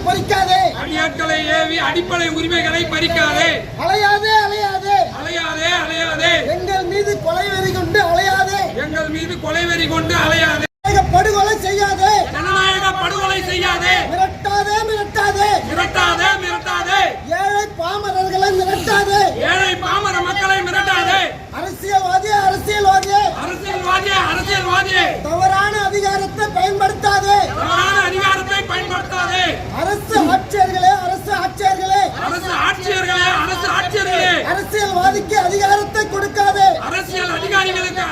பறிக்காதே, அடியாட்களை AV அடிப்படை உரிமைகளை பறிக்காதே, அலையாதே அலையாதே, அலையாதே அலையாதே, எங்கள் மீது கொலைவெறி கொண்டு அலையாதே, எங்கள் மீது கொலைவெறி கொண்டு அலையாதே, படுகொலை செய்யாதே, ஜனநாயக படுகொலை செய்யாதே, மிரட்டாதே மிரட்டாதே, மிரட்டாதே மிரட்டாதே, ஏழை பாமரர்களை மிரட்டாதே, ஏழை பாமர மக்களை மிரட்டாதே, அரசியல்வாதியே அரசியல்வாதியே, அரசியல்வாதியே அரசியல்வாதியே, தவறான அதிகாரத்தை பயன்படுத்தாதே, தவறான அதிகாரத்தை பயன்படுத்தாதே, அரசு ஆட்சியர்களே அரசு ஆட்சியர்களே, அரசு ஆட்சியர்களே அரசு ஆட்சியர்களே, அரசியல்வாதிக்கு அதிகாரத்தை கொடுக்காதே, அரசியல் அதிகாரிகளுக்கு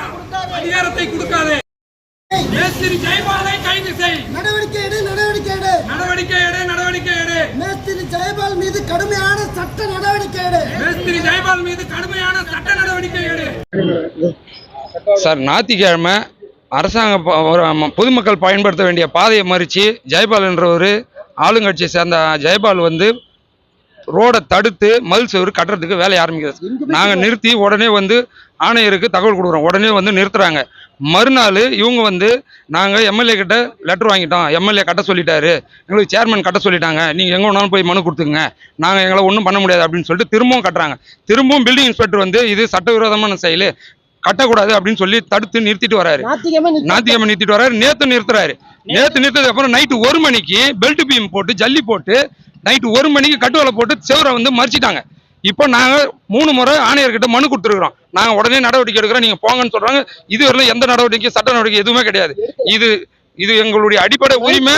அதிகாரத்தை கொடுக்காதே. மேஸ்திரி ஜெயபாலை கைது செய், நடவடிக்கை எடு நடவடிக்கை எடு, நடவடிக்கை எடு நடவடிக்கை எடு, மேஸ்திரி ஜெயபால் மீது கடுமையான சட்ட நடவடிக்கை எடு, மேஸ்திரி ஜெயபால் மீது கடுமையான சட்ட நடவடிக்கை எடு. சார், ஞாயிற்றுக்கிழமை பொதுமக்கள் பயன்படுத்த வேண்டிய பாதையை மறித்து ஜெயபால் என்ற ஒரு ஆளுங்கட்சியை சேர்ந்த ஜெயபால் வந்து ரோடை தடுத்து மதில் சுவர் கட்டுறதுக்கு வேலையை ஆரம்பிக்கிறது. நாங்கள் நிறுத்தி உடனே வந்து ஆணையருக்கு தகவல் கொடுக்குறோம். உடனே வந்து நிறுத்துறாங்க. மறுநாள் இவங்க வந்து நாங்கள் எம்எல்ஏ கிட்ட லெட்டர் வாங்கிட்டோம், எம்எல்ஏ கட்ட சொல்லிட்டாரு, எங்களுக்கு சேர்மன் கட்ட சொல்லிட்டாங்க, நீங்கள் எங்கே வேணாலும் போய் மனு கொடுத்துங்க, நாங்கள் எங்களை ஒன்றும் பண்ண முடியாது அப்படின்னு சொல்லிட்டு திரும்பவும் கட்டுறாங்க. திரும்பவும் பில்டிங் இன்ஸ்பெக்டர் வந்து இது சட்டவிரோதமான செயல், கட்டக்கூடாது அப்படின்னு சொல்லி தடுத்து நிறுத்திட்டு வராரு. ஞாயிற்றுக்கிழமை நிறுத்திட்டு வராரு. நேற்று நிறுத்துறாரு. நேற்று நிறுத்ததுக்கு அப்புறம் நைட்டு 1 மணிக்கு பெல்ட் பீம் போட்டு ஜல்லி போட்டு நைட்டு 1 மணிக்கு கட்டுவலை போட்டு செவரை வந்து மறிச்சிட்டாங்க. இப்போ நாங்கள் 3 முறை ஆணையர்கிட்ட மனு கொடுத்துருக்குறோம். நாங்கள் உடனே நடவடிக்கை எடுக்கிறோம், நீங்கள் போங்கன்னு சொல்கிறாங்க. இதுவரையிலும் எந்த நடவடிக்கை சட்ட நடவடிக்கை எதுவுமே கிடையாது. இது எங்களுடைய அடிப்படை உரிமை.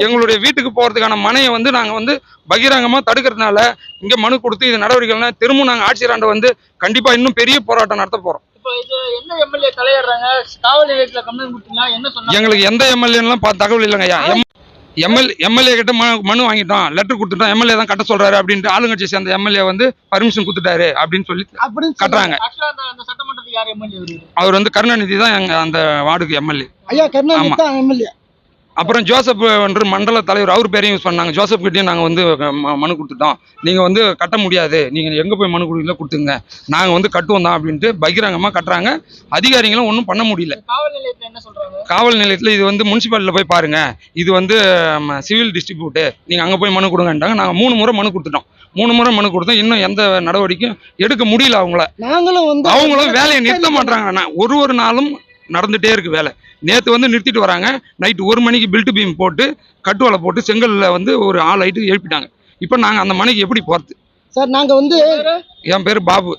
எங்களுடைய வீட்டுக்கு போகிறதுக்கான மனையை வந்து நாங்கள் வந்து பகிரங்கமாக தடுக்கிறதுனால இங்கே மனு கொடுத்து இது நடவடிக்கைனா திரும்ப நாங்கள் ஆட்சியராண்ட வந்து கண்டிப்பாக இன்னும் பெரிய போராட்டம் நடத்த போகிறோம். எங்களுக்கு எந்த எம்எல்ஏலாம் தகவல் இல்லைங்க ஐயா. எம்எல்ஏ கிட்ட மனு வாங்கிட்டோம், லெட்டர் கொடுத்துட்டோம், எம்எல்ஏ தான் கட்ட சொல்றாரு அப்படின்ட்டு ஆளுங்கட்சி சேர்ந்த எம்எல்ஏ வந்து பர்மிஷன் கொடுத்துட்டாரு அப்படின்னு சொல்லி கட்டுறாங்க. அவர் வந்து கருணாநிதி தான் எங்க அந்த வார்டுக்கு எம்எல்ஏ. அப்புறம் ஜோசப் என்று மண்டல தலைவர் அவர் பேரையும் யூஸ் பண்ணாங்க. ஜோசப் கிட்டையும் நாங்கள் வந்து மனு கொடுத்துட்டோம், நீங்கள் வந்து கட்ட முடியாது, நீங்கள் எங்கே போய் மனு கொடுக்கல கொடுத்துங்க, நாங்கள் வந்து கட்டுவோம் தான் அப்படின்ட்டு பகிரங்கமாக கட்டுறாங்க. அதிகாரிகளும் ஒன்றும் பண்ண முடியல. காவல் நிலையத்தில் இது வந்து முனிசிபாலிட்டியில் போய் பாருங்க, இது வந்து சிவில் டிஸ்ட்ரிபியூட்டு, நீங்கள் அங்கே போய் மனு கொடுங்கன்ட்டாங்க. நாங்கள் 3 முறை மனு கொடுத்துட்டோம். 3 முறை மனு கொடுத்தோம். இன்னும் எந்த நடவடிக்கையும் எடுக்க முடியல. அவங்களும் வேலையை நிறுத்த மாட்டாங்க. ஒரு நாளும் நடந்துகிட்டே இருக்கு வேலை. நேற்று வந்து நிறுத்திட்டு வராங்க. நைட்டு 1 மணிக்கு பில்ட் பீம் போட்டு கட்டுவலை போட்டு செங்கல்ல வந்து ஒரு ஆள் ஆயிட்டு எழுப்பிட்டாங்க. இப்போ நாங்கள் அந்த மனைக்கு எப்படி போகிறது சார்? நாங்கள் வந்து என் பேர் பாபு.